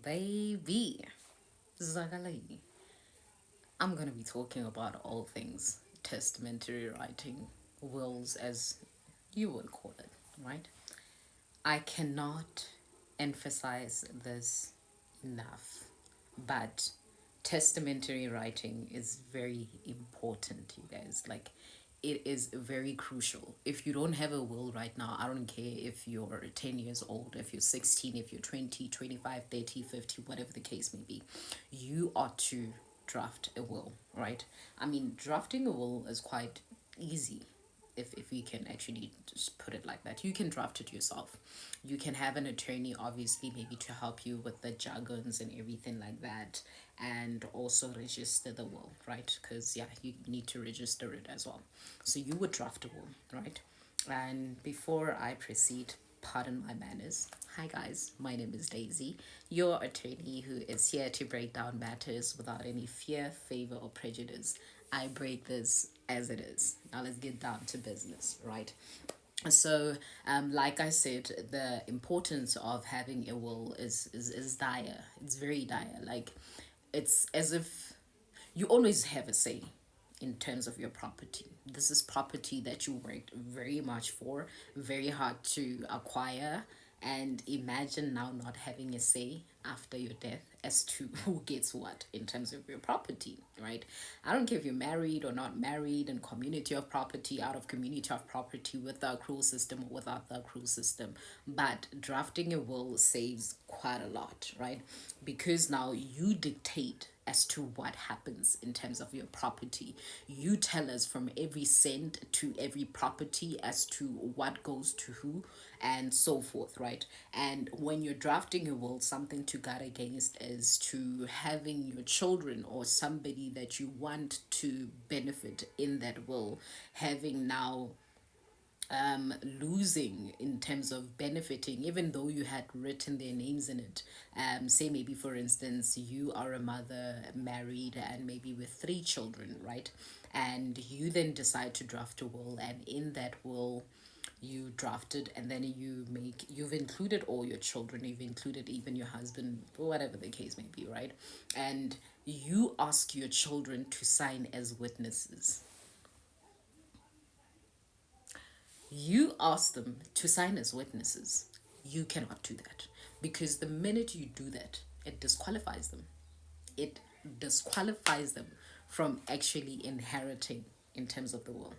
baby. Zagalai. I'm gonna be talking about all things testamentary writing, wills as you would call it, right? I cannot emphasize this enough, but testamentary writing is very important, you guys. Like, it is very crucial. If you don't have a will right now, I don't care if you're 10 years old, if you're 16, if you're 20, 25, 30, 50, whatever the case may be, you ought to draft a will, right? I mean, drafting a will is quite easy if we can actually just put it like that. You can draft it yourself. You can have an attorney, obviously, maybe to help you with the jargons and everything like that, and also register the will, right? Because yeah, you need to register it as well. So you would draft a will, right? And before I proceed, pardon my manners. Hi guys, my name is Daisy, your attorney who is here to break down matters without any fear, favor, or prejudice. I break this as it is. Now let's get down to business, right? So, like I said, the importance of having a will is dire. It's very dire. Like, it's as if you always have a say in terms of your property. This is property that you worked very much for, very hard to acquire, and imagine now not having a say after your death as to who gets what in terms of your property, right? I don't care if you're married or not married, in community of property, out of community of property, with the accrual system or without the accrual system, but drafting a will saves quite a lot, right? Because now you dictate as to what happens in terms of your property. You tell us from every cent to every property as to what goes to who and so forth, right? And when you're drafting a will, something to guard against is to having your children or somebody that you want to benefit in that will having now losing in terms of benefiting, even though you had written their names in it. Say maybe for instance you are a mother married and maybe with three children, right? And you then decide to draft a will, and in that will you drafted, and then you've included all your children, you've included even your husband, whatever the case may be, right? And you ask your children to sign as witnesses. You ask them to sign as witnesses. You cannot do that, because the minute you do that, it disqualifies them. It disqualifies them from actually inheriting in terms of the will.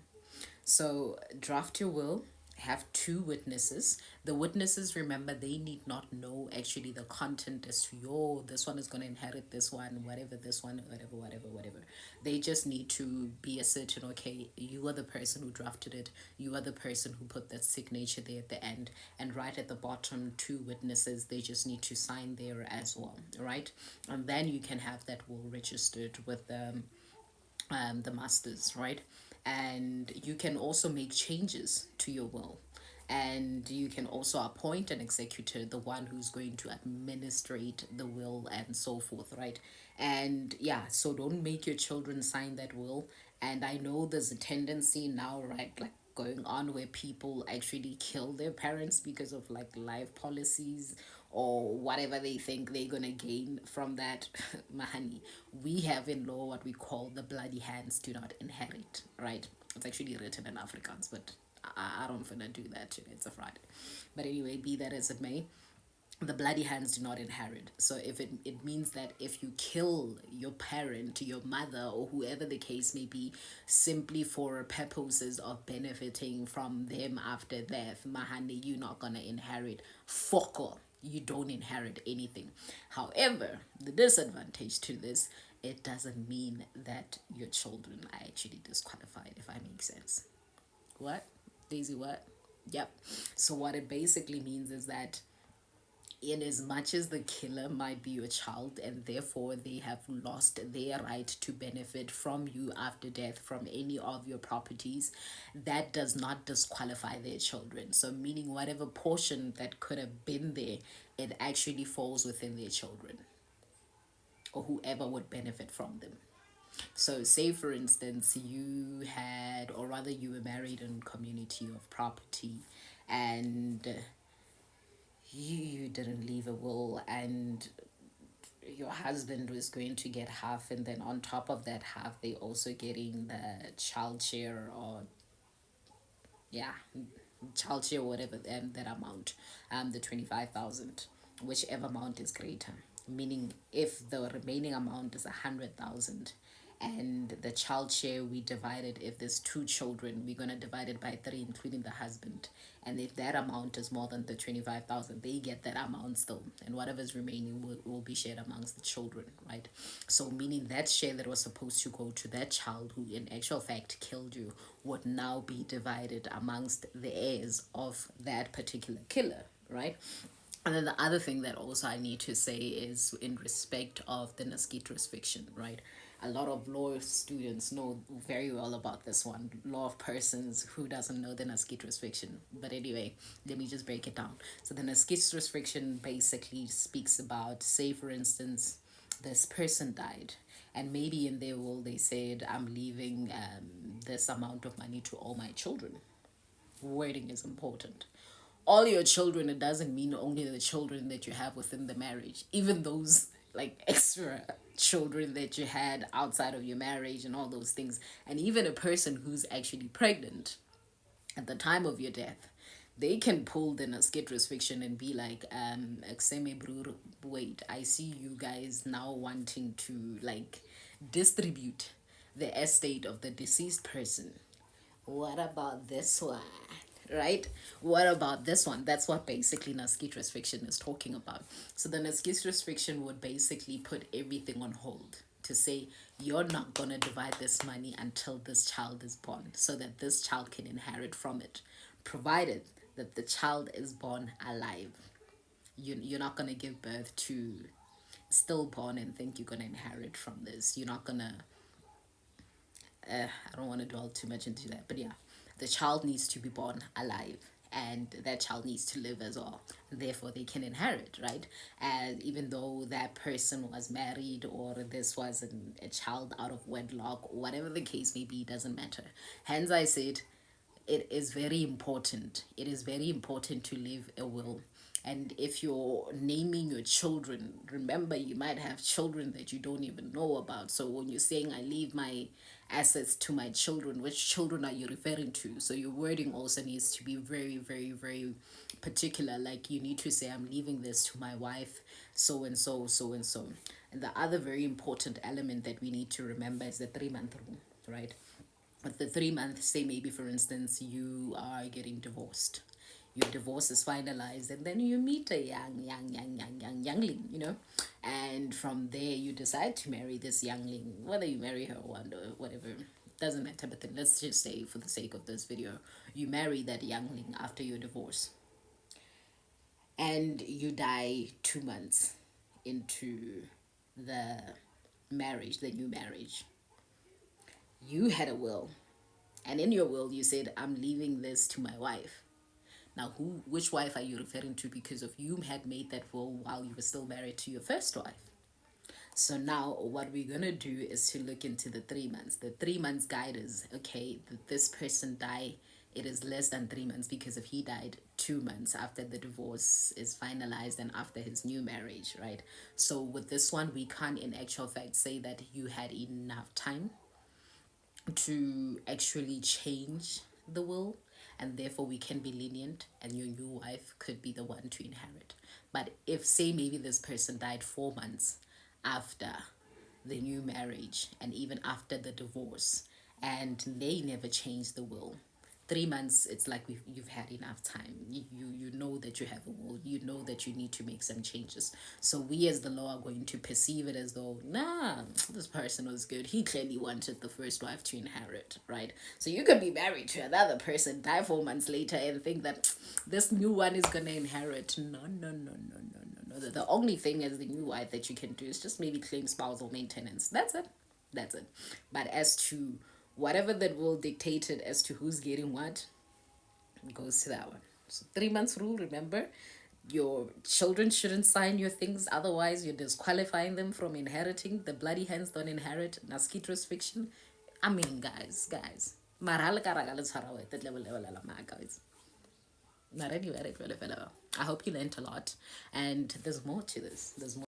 So draft your will, have two witnesses. The witnesses, remember, they need not know actually the content as to your this one is going to inherit this one, whatever, this one, whatever, whatever, whatever. They just need to be a certain, okay, you are the person who drafted it, you are the person who put that signature there at the end, and right at the bottom, two witnesses, they just need to sign there as well, right? And then you can have that will registered with the masters, right? And you can also make changes to your will. And you can also appoint an executor, the one who's going to administrate the will and so forth, right? And yeah, so don't make your children sign that will. And I know there's a tendency now, right? Like going on where people actually kill their parents because of like life policies or whatever they think they're gonna gain from that. Mahani, we have in law what we call the bloody hands do not inherit, right? It's actually written in Afrikaans, but I don't finna do that today. It's a Friday. But anyway, be that as it may, the bloody hands do not inherit. So if it means that if you kill your parent, your mother, or whoever the case may be, simply for purposes of benefiting from them after death, mahani, you're not gonna inherit. Fuck all. You don't inherit anything. However, the disadvantage to this, it doesn't mean that your children are actually disqualified, if I make sense. What? Daisy, what? Yep. So what it basically means is that in as much as the killer might be your child and therefore they have lost their right to benefit from you after death from any of your properties, that does not disqualify their children. So meaning whatever portion that could have been there, it actually falls within their children or whoever would benefit from them. So say for instance you had, or rather you were married in community of property, and you didn't leave a will, and your husband was going to get half, and then on top of that half, they also getting the child share, or yeah, child share, whatever, that amount, the 25,000, whichever amount is greater. Meaning, if the remaining amount is 100,000, and the child share we divided, if there's two children, we're gonna divide it by three, including the husband. And if that amount is more than the 25,000, they get that amount still, and whatever's remaining will be shared amongst the children, right? So meaning that share that was supposed to go to that child who in actual fact killed you would now be divided amongst the heirs of that particular killer, right? And then the other thing that also I need to say is in respect of the Naskitrus fiction, right? A lot of law students know very well about this one. Law of persons, who doesn't know the Naskitrus fiction? But anyway, let me just break it down. So the Naskitrus fiction basically speaks about, say for instance, this person died, and maybe in their will they said, I'm leaving this amount of money to all my children. Wording is important. All your children, it doesn't mean only the children that you have within the marriage, even those like extra children that you had outside of your marriage and all those things. And even a person who's actually pregnant at the time of your death, they can pull the Naskitrus fiction and be like, Akseme Brur, wait, I see you guys now wanting to like distribute the estate of the deceased person. What about this one? Right? What about this one? That's what basically Naskitrus fiction is talking about. So the Naskitrus fiction would basically put everything on hold to say, you're not going to divide this money until this child is born, so that this child can inherit from it, provided that the child is born alive. You're not going to give birth to stillborn and think you're going to inherit from this. You're not going to I don't want to dwell too much into that, but yeah, the child needs to be born alive, and that child needs to live as well. Therefore, they can inherit, right? And even though that person was married, or this was a child out of wedlock, or whatever the case may be, doesn't matter. Hence, I said it is very important. It is very important to leave a will. And if you're naming your children, remember you might have children that you don't even know about. So when you're saying, I leave my assets to my children, which children are you referring to? So your wording also needs to be very, very, very particular. Like you need to say, I'm leaving this to my wife, so and so, so and so. And the other very important element that we need to remember is the 3-month rule, right? With the 3 months, say maybe for instance you are getting divorced, your divorce is finalized, and then you meet a youngling, and from there you decide to marry this youngling, whether you marry her or whatever, doesn't matter. But then let's just say, for the sake of this video, you marry that youngling after your divorce, and you die 2 months into the marriage, the new marriage. You had a will, and in your will you said, I'm leaving this to my wife. Now, which wife are you referring to? Because if you had made that will while you were still married to your first wife. So now what we're going to do is to look into the 3 months. The 3 months guide is, okay, this person died, it is less than 3 months, because if he died 2 months after the divorce is finalized and after his new marriage, right? So with this one, we can't in actual fact say that you had enough time to actually change the will, and therefore we can be lenient and your new wife could be the one to inherit. But if, say, maybe this person died 4 months after the new marriage and even after the divorce, and they never changed the will, 3 months, it's like you've had enough time. You know that you have a will, you know that you need to make some changes. So we as the law are going to perceive it as though, nah, this person was good, he clearly wanted the first wife to inherit, right? So you could be married to another person, die 4 months later, and think that this new one is gonna inherit. No, no, no, no, no, no. The only thing as the new wife that you can do is just maybe claim spousal maintenance. That's it. But as to whatever that will dictate it as to who's getting what, goes to that one. So 3 months rule, remember, your children shouldn't sign your things, otherwise you're disqualifying them from inheriting. The bloody hands don't inherit. Naskitrus fiction. I mean, guys. Maral karaga le tshwara we level guys. I hope you learned a lot, and there's more to this. There's more.